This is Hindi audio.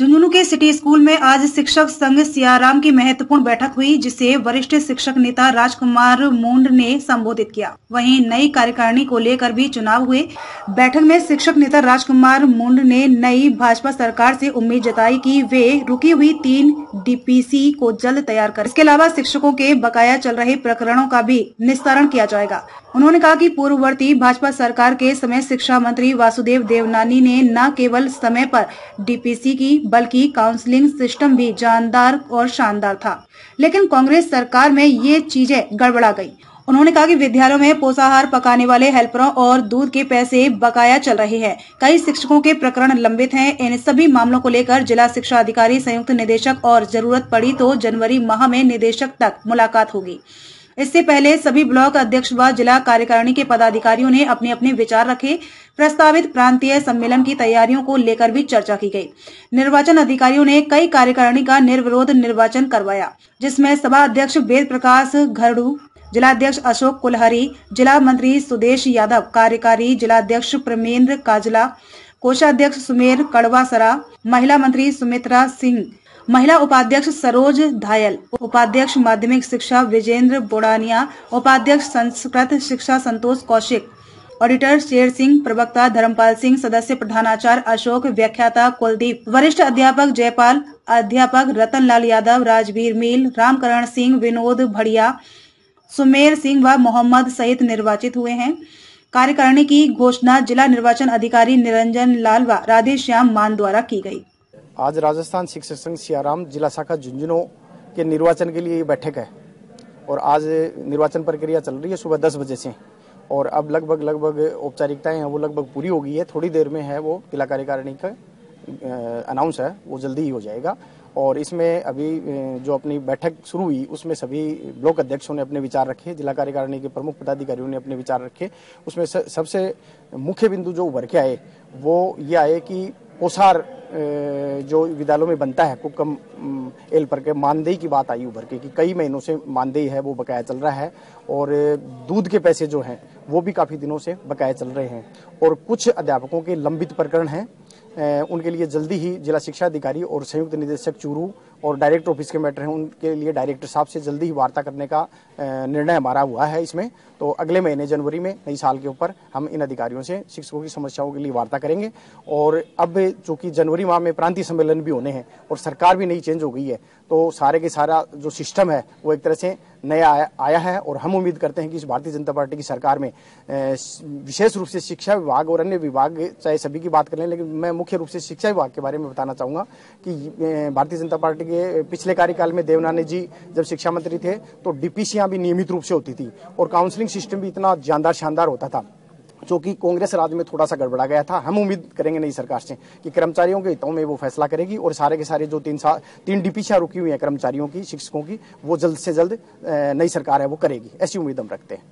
झुंझुनू के सिटी स्कूल में आज शिक्षक संघ सियाराम की महत्वपूर्ण बैठक हुई, जिसे वरिष्ठ शिक्षक नेता राजकुमार मुंड ने संबोधित किया। वहीं नई कार्यकारिणी को लेकर भी चुनाव हुए। बैठक में शिक्षक नेता राजकुमार मुंड ने नई भाजपा सरकार से उम्मीद जताई कि वे रुकी हुई 3 डीपीसी को जल्द तैयार कर। इसके अलावा शिक्षकों के बकाया चल रहे प्रकरणों का भी निस्तारण किया जाएगा। उन्होंने कहा कि पूर्ववर्ती भाजपा सरकार के समय शिक्षा मंत्री वासुदेव देवनानी ने न केवल समय पर डीपीसी की बल्कि काउंसलिंग सिस्टम भी जानदार और शानदार था, लेकिन कांग्रेस सरकार में ये चीजें गड़बड़ा गई। उन्होंने कहा कि विद्यालयों में पोषाहार पकाने वाले हेल्परों और दूध के पैसे बकाया चल रहे हैं। कई शिक्षकों के प्रकरण लंबित हैं। इन सभी मामलों को लेकर जिला शिक्षा अधिकारी, संयुक्त निदेशक और जरूरत पड़ी तो जनवरी माह में निदेशक तक मुलाकात होगी। इससे पहले सभी ब्लॉक अध्यक्ष व जिला कार्यकारिणी के पदाधिकारियों ने अपने अपने विचार रखे। प्रस्तावित प्रांतीय सम्मेलन की तैयारियों को लेकर भी चर्चा की गई। निर्वाचन अधिकारियों ने कई कार्यकारिणी का निर्विरोध निर्वाचन करवाया, जिसमें सभा अध्यक्ष वेद प्रकाश घरड़ू, जिला अध्यक्ष अशोक कुलहरी, जिला मंत्री सुदेश यादव, कार्यकारी जिला अध्यक्ष प्रेमेंद्र काजला, कोषाध्यक्ष सुमेर कड़वासरा, महिला मंत्री सुमित्रा सिंह, महिला उपाध्यक्ष सरोज धायल, उपाध्यक्ष माध्यमिक शिक्षा विजेंद्र बोड़ानिया, उपाध्यक्ष संस्कृत शिक्षा संतोष कौशिक, ऑडिटर शेर सिंह, प्रवक्ता धर्मपाल सिंह, सदस्य प्रधानाचार्य अशोक, व्याख्याता कुलदीप, वरिष्ठ अध्यापक जयपाल, अध्यापक रतनलाल यादव, राजवीर मील, रामकरण सिंह, विनोद भड़िया, सुमेर सिंह व मोहम्मद सहित निर्वाचित हुए हैं। कार्यकारिणी की घोषणा जिला निर्वाचन अधिकारी निरंजन लाल व राधेश्याम मान द्वारा की गई। आज राजस्थान शिक्षक संघ सियाराम जिला शाखा झुंझुनू के निर्वाचन के लिए बैठक है और आज निर्वाचन प्रक्रिया चल रही है सुबह 10 बजे से और अब लगभग औपचारिकताएं हैं वो लगभग पूरी हो गई है। थोड़ी देर में है वो जिला कार्यकारिणी का अनाउंस है, वो जल्दी ही हो जाएगा। और इसमें अभी जो अपनी बैठक शुरू हुई उसमें सभी ब्लॉक अध्यक्षों ने अपने विचार रखे, जिला कार्यकारिणी के प्रमुख पदाधिकारियों ने अपने विचार रखे। उसमें सबसे मुख्य बिंदु जो उभर के आए वो ये आए कि पोषाहार जो विद्यालयों में बनता है कुकम एल पर के मानदेय की बात आई उभर के कि कई महीनों से मानदेय है वो बकाया चल रहा है और दूध के पैसे जो हैं वो भी काफी दिनों से बकाया चल रहे हैं और कुछ अध्यापकों के लंबित प्रकरण हैं। उनके लिए जल्दी ही जिला शिक्षा अधिकारी और संयुक्त निदेशक चूरू और डायरेक्टर ऑफिस के मैटर हैं, उनके लिए डायरेक्टर साहब से जल्दी ही वार्ता करने का निर्णय हमारा हुआ है। इसमें तो अगले महीने जनवरी में नई साल के ऊपर हम इन अधिकारियों से शिक्षकों की समस्याओं के लिए वार्ता करेंगे। और अब चूंकि जनवरी माह में प्रांतीय सम्मेलन भी होने हैं और सरकार भी नई चेंज हो गई है तो सारे के सारा जो सिस्टम है वो एक तरह से नया आया है और हम उम्मीद करते हैं कि इस भारतीय जनता पार्टी की सरकार में विशेष रूप से शिक्षा विभाग और अन्य विभाग चाहे सभी की बात कर लें, लेकिन मैं मुख्य रूप से शिक्षा विभाग के बारे में बताना चाहूँगा कि भारतीय जनता पार्टी के पिछले कार्यकाल में देवनानी जी जब शिक्षा मंत्री थे तो डीपीसीयां भी नियमित रूप से होती थी और काउंसलिंग सिस्टम भी इतना जानदार शानदार होता था जो कि कांग्रेस राज में थोड़ा सा गड़बड़ा गया था। हम उम्मीद करेंगे नई सरकार से कि कर्मचारियों के हितों में वो फैसला करेगी और सारे के सारे जो 3 डीपीसीयां रुकी हुई हैं कर्मचारियों की, शिक्षकों की, वो जल्द से जल्द नई सरकार है वो करेगी, ऐसी उम्मीद हम रखते हैं।